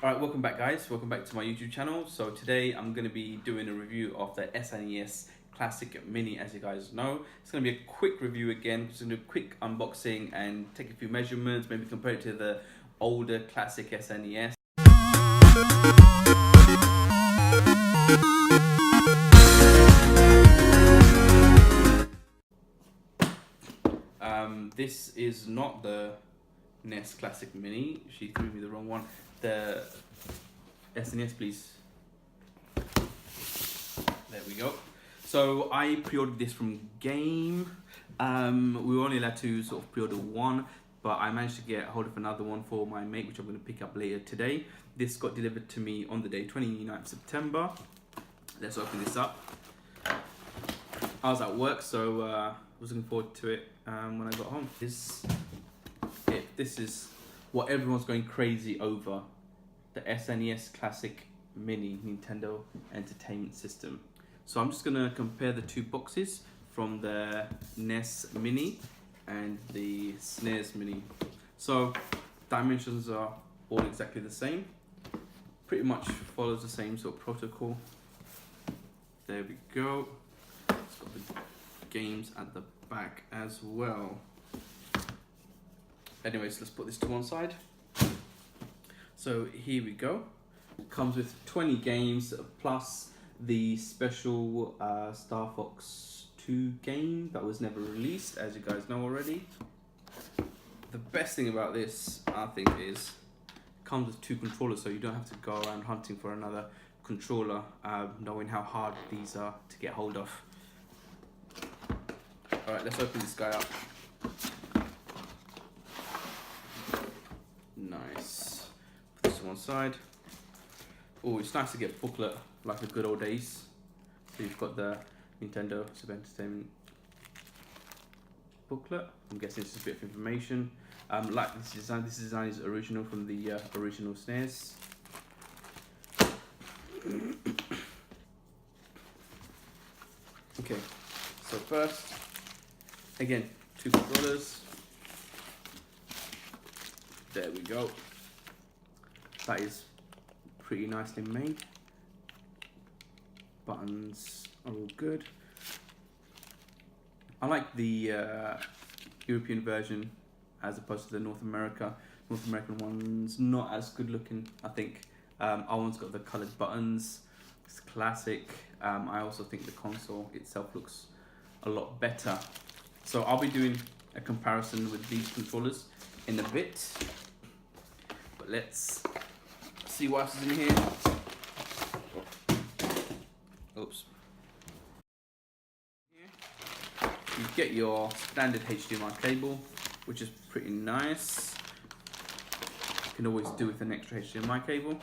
Alright, welcome back guys, welcome back to my YouTube channel. So today I'm going to be doing a review of the SNES Classic Mini. As you guys know, it's going to be a quick review again. Just going to do a quick unboxing and take a few measurements, maybe compare it to the older classic SNES. This is not the NES Classic Mini. She threw me the wrong one. The SNES, please. There we go. So I pre-ordered this from Game. We were only allowed to sort of pre-order one, but I managed to get hold of another one for my mate, which I'm going to pick up later today. This got delivered to me on the day 29th September. Let's open this up. I was at work, so I was looking forward to it when I got home. This is what everyone's going crazy over. The SNES Classic Mini Nintendo Entertainment System. So I'm just going to compare the two boxes from the NES Mini and the SNES Mini. So dimensions are all exactly the same. Pretty much follows the same sort of protocol. There we go. It's got the games at the back as well. Anyways, let's put this to one side. So here we go. Comes with 20 games plus the special Star Fox 2 game that was never released, as you guys know already. The best thing about this, I think, is it comes with two controllers, so you don't have to go around hunting for another controller, knowing how hard these are to get hold of. Alright, let's open this guy up. Nice. Put this on one side. Oh, it's nice to get a booklet like the good old days. So you've got the Nintendo Super Entertainment booklet. I'm guessing it's just a bit of information. Like this design is original from the original SNES. Okay, so first, again, two controllers. There we go. That is pretty nicely made. Buttons are all good. I like the European version as opposed to the North American one's not as good looking, I think. Our one's got the coloured buttons. It's classic. I also think the console itself looks a lot better. So I'll be doing a comparison with these controllers in a bit. But let's see what else is in here. Oops. You get your standard HDMI cable, which is pretty nice. You can always do with an extra HDMI cable.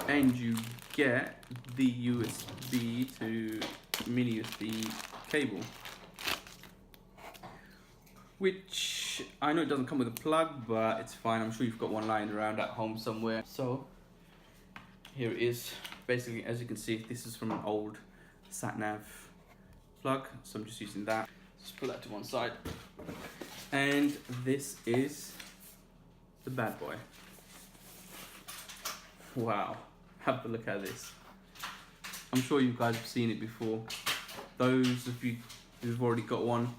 And you get the USB to mini USB cable, which I know it doesn't come with a plug, but it's fine. I'm sure you've got one lying around at home somewhere. So here it is. Basically, as you can see, this is from an old sat-nav plug, so I'm just using that. Just put that to one side. And this is the bad boy. Wow, have a look at this. I'm sure you guys have seen it before. Those of you who've already got one,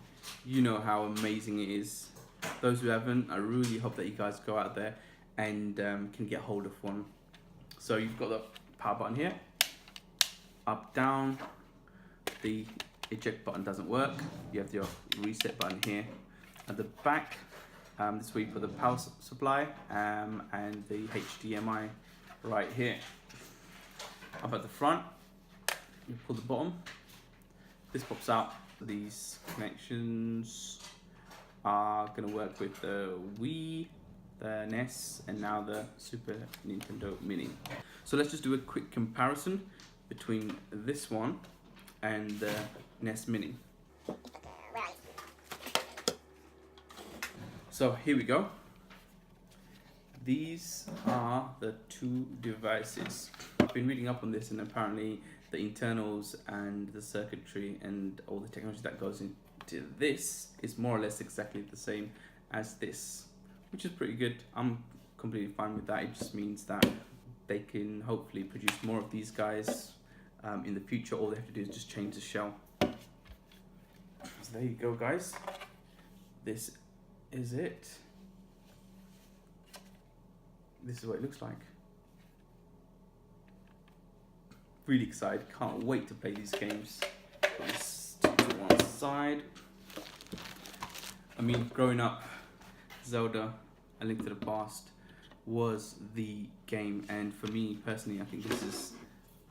you know how amazing it is. Those who haven't, I really hope that you guys go out there and can get hold of one. So you've got the power button here, up, down. The eject button doesn't work. You have your reset button here. At the back, this is where you put the power supply and the HDMI right here. Up at the front, you pull the bottom. This pops out. These connections are going to work with the Wii, the NES, and now the Super Nintendo Mini. So let's just do a quick comparison between this one and the NES Mini. So here we go. These are the two devices. I've been reading up on this, and apparently the internals and the circuitry and all the technology that goes into this is more or less exactly the same as this, which is pretty good. I'm completely fine with that. It just means that they can hopefully produce more of these guys in the future. All they have to do is just change the shell. So there you go, guys. This is it. This is what it looks like. Really excited, can't wait to play these games. Put this to one side. I mean, growing up, Zelda, A Link to the Past was the game, and for me personally, I think this is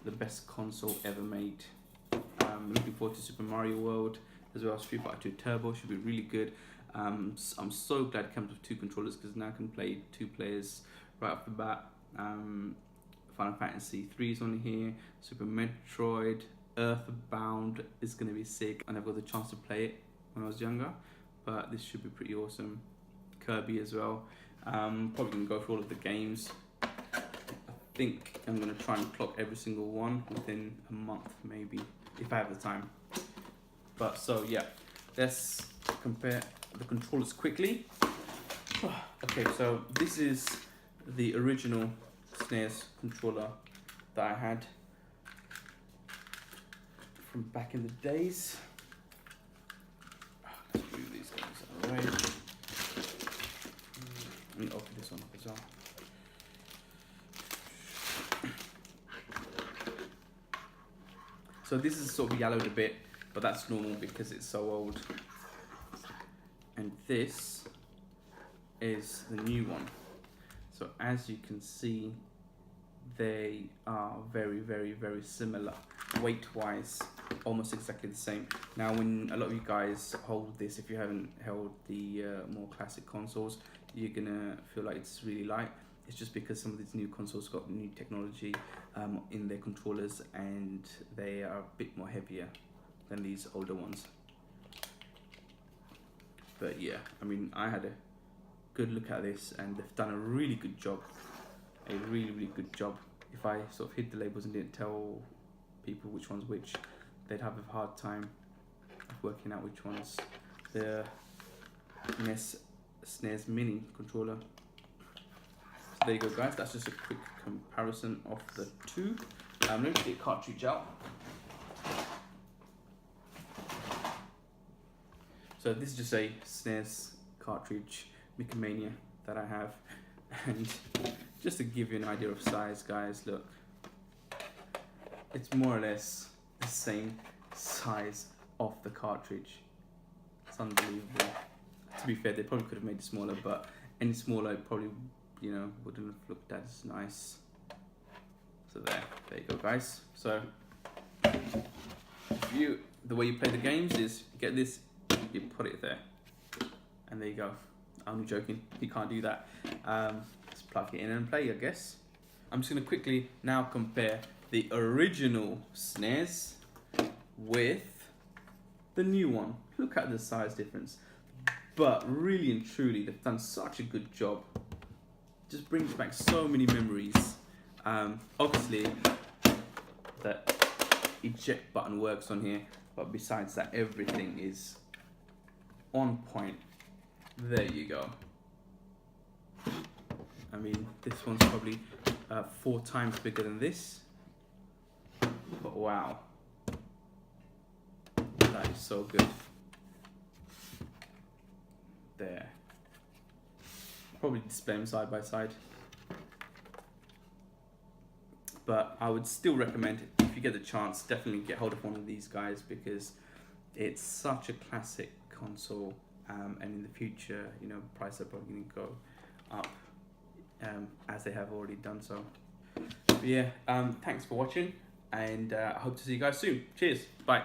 the best console ever made. Looking forward to Super Mario World as well. Street Fighter 2 Turbo should be really good. I'm so glad it comes with 2 controllers, because now I can play 2 players right off the bat. Final Fantasy 3 is on here. Super Metroid, Earthbound is going to be sick. I never got the chance to play it when I was younger, but this should be pretty awesome. Kirby as well. Probably going to go through all of the games. I think I'm going to try and clock every single one within a month, maybe, if I have the time. But so yeah, let's compare the controllers quickly. Okay, so this is the original SNES controller that I had from back in the days. Let's move these guys out of the way. Let me open this one up as well. So this is sort of yellowed a bit, but that's normal because it's so old. And this is the new one. So as you can see, they are very, very, very similar. Weight-wise, almost exactly the same. Now, when a lot of you guys hold this, if you haven't held the more classic consoles, you're gonna feel like it's really light. It's just because some of these new consoles got new technology in their controllers, and they are a bit more heavier than these older ones. But yeah, I mean, I had a good look at this, and they've done a really good job. A really, really good job. If I sort of hid the labels and didn't tell people which one's which, they'd have a hard time working out which one's the SNES Mini controller. So there you go, guys. That's just a quick comparison of the two. Let me get the cartridge out. So this is just a SNES cartridge Micomania that I have, and just to give you an idea of size, guys, look, it's more or less the same size of the cartridge. It's unbelievable. To be fair, they probably could have made it smaller, but any smaller probably, you know, wouldn't have looked as nice. So there you go, guys. So the way you play the games is you get this, you put it there, and there you go. I'm joking, you can't do that. Just plug it in and play, I guess. I'm just going to quickly now compare the original SNES with the new one. Look at the size difference. But really and truly, they've done such a good job. Just brings back so many memories. Obviously, the eject button works on here, but besides that, everything is on point. There you go. I mean, this one's probably 4 times bigger than this. But wow, that is so good. There. Probably display them side by side. But I would still recommend, if you get the chance, definitely get hold of one of these guys, because it's such a classic console. And in the future, you know, prices are probably going to go up, as they have already done so. But yeah, thanks for watching, and I hope to see you guys soon. Cheers, bye.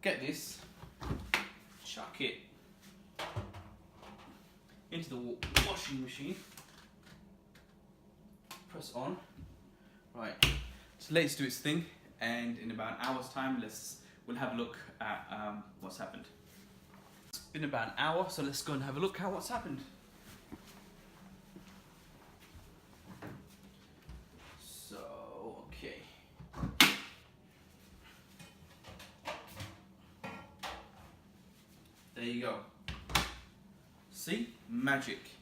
Get this, chuck it into the washing machine, press on. Right, so let's do its thing, and in about an hour's time, we'll have a look at what's happened. It's been about an hour, so let's go and have a look at what's happened. So, okay. There you go. See? Magic.